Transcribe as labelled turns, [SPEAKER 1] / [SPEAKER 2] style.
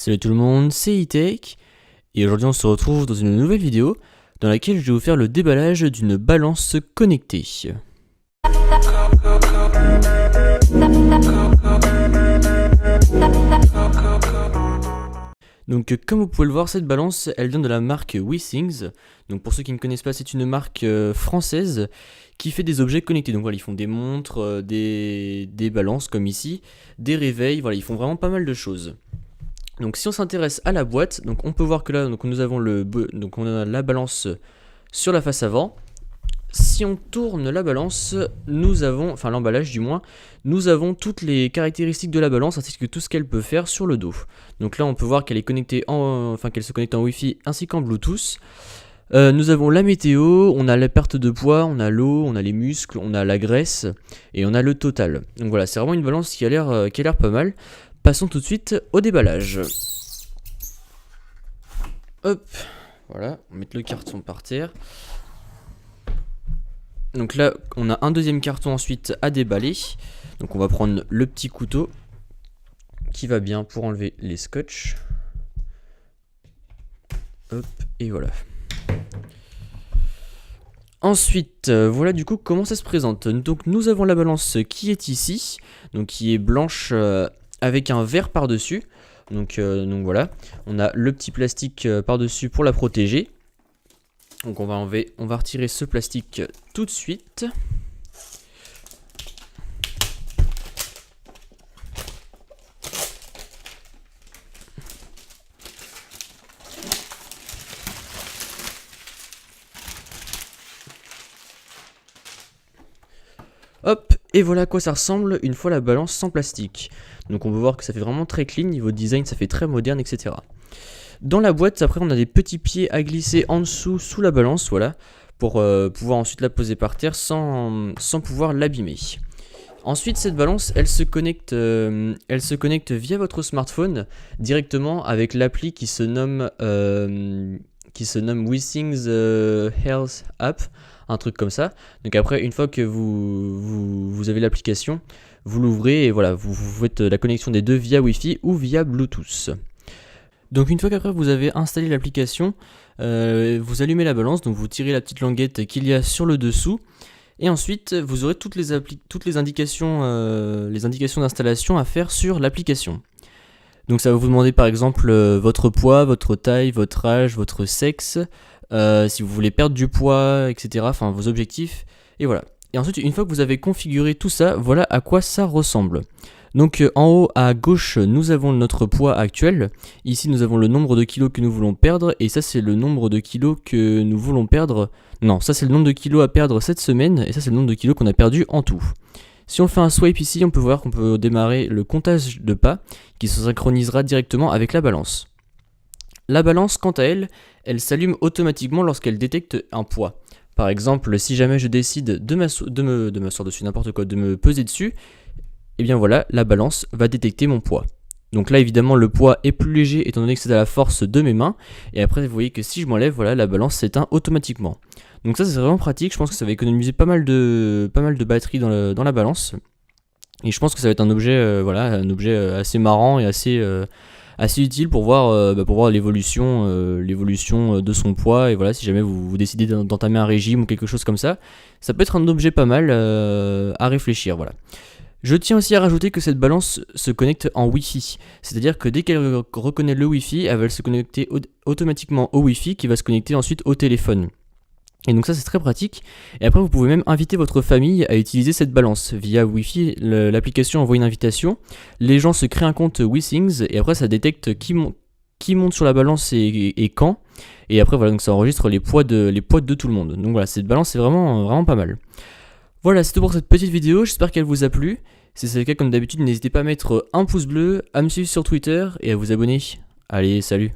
[SPEAKER 1] Salut tout le monde, c'est E-Tech et aujourd'hui on se retrouve dans une nouvelle vidéo dans laquelle je vais vous faire le déballage d'une balance connectée. Donc comme vous pouvez le voir, cette balance elle vient de la marque WeThings. Donc pour ceux qui ne connaissent pas, c'est une marque française qui fait des objets connectés. Donc voilà, ils font des montres, des balances comme ici, des réveils, voilà, ils font vraiment pas mal de choses. Donc si on s'intéresse à la boîte, donc on peut voir que là donc nous avons on a la balance sur la face avant. Si on tourne la balance, nous avons, enfin l'emballage du moins, nous avons toutes les caractéristiques de la balance ainsi que tout ce qu'elle peut faire sur le dos. Donc là on peut voir qu'elle est connectée qu'elle se connecte en Wi-Fi ainsi qu'en Bluetooth. Nous avons la météo, on a la perte de poids, on a l'eau, on a les muscles, on a la graisse et on a le total. Donc voilà, c'est vraiment une balance qui a l'air pas mal. Passons tout de suite au déballage. Hop, voilà, on va mettre le carton par terre. Donc là, on a un deuxième carton ensuite à déballer. Donc on va prendre le petit couteau qui va bien pour enlever les scotch. Hop, et voilà. Ensuite, voilà du coup comment ça se présente. Donc nous avons la balance qui est ici, donc qui est blanche avec un verre par-dessus. Donc voilà, on a le petit plastique par-dessus pour la protéger. Donc on va retirer ce plastique tout de suite. Hop, et voilà à quoi ça ressemble une fois la balance sans plastique. Donc on peut voir que ça fait vraiment très clean, niveau design ça fait très moderne, etc. Dans la boîte, après on a des petits pieds à glisser en dessous, sous la balance, voilà, pour pouvoir ensuite la poser par terre sans pouvoir l'abîmer. Ensuite cette balance, elle se connecte via votre smartphone directement avec l'appli qui se nomme WeThings Health App, un truc comme ça. Donc après, une fois que vous avez l'application, vous l'ouvrez et voilà, vous faites la connexion des deux via Wi-Fi ou via Bluetooth. Donc une fois qu'après vous avez installé l'application, vous allumez la balance, donc vous tirez la petite languette qu'il y a sur le dessous, et ensuite vous aurez toutes les indications d'installation à faire sur l'application. Donc ça va vous demander par exemple votre poids, votre taille, votre âge, votre sexe, si vous voulez perdre du poids, etc. Enfin vos objectifs, et voilà. Et ensuite une fois que vous avez configuré tout ça, voilà à quoi ça ressemble. Donc en haut à gauche nous avons notre poids actuel, ici nous avons le nombre de kilos que nous voulons perdre, et ça c'est le nombre de kilos que nous voulons perdre, non ça c'est le nombre de kilos à perdre cette semaine, et ça c'est le nombre de kilos qu'on a perdu en tout. Si on fait un swipe ici, on peut voir qu'on peut démarrer le comptage de pas qui se synchronisera directement avec la balance. La balance quant à elle, elle s'allume automatiquement lorsqu'elle détecte un poids. Par exemple, si jamais je décide de m'asseoir dessus, n'importe quoi, de me peser dessus, et bien voilà, la balance va détecter mon poids. Donc là évidemment le poids est plus léger étant donné que c'est à la force de mes mains. Et après vous voyez que si je m'enlève, voilà, la balance s'éteint automatiquement. Donc ça c'est vraiment pratique, je pense que ça va économiser pas mal de batterie dans la balance. Et je pense que ça va être un objet, assez marrant et assez utile pour voir l'évolution de son poids. Et voilà, si jamais vous décidez d'entamer un régime ou quelque chose comme ça, ça peut être un objet pas mal à réfléchir, voilà. Je tiens aussi à rajouter que cette balance se connecte en Wi-Fi, c'est-à-dire que dès qu'elle reconnaît le Wi-Fi, elle va se connecter automatiquement au Wi-Fi qui va se connecter ensuite au téléphone. Et donc ça c'est très pratique, et après vous pouvez même inviter votre famille à utiliser cette balance. Via Wi-Fi, l'application envoie une invitation, les gens se créent un compte WeThings, et après ça détecte qui monte sur la balance et quand, et après voilà, donc ça enregistre les poids de tout le monde. Donc voilà, cette balance est vraiment pas mal. Voilà, c'est tout pour cette petite vidéo, j'espère qu'elle vous a plu. Si c'est le cas, comme d'habitude, n'hésitez pas à mettre un pouce bleu, à me suivre sur Twitter et à vous abonner. Allez, salut!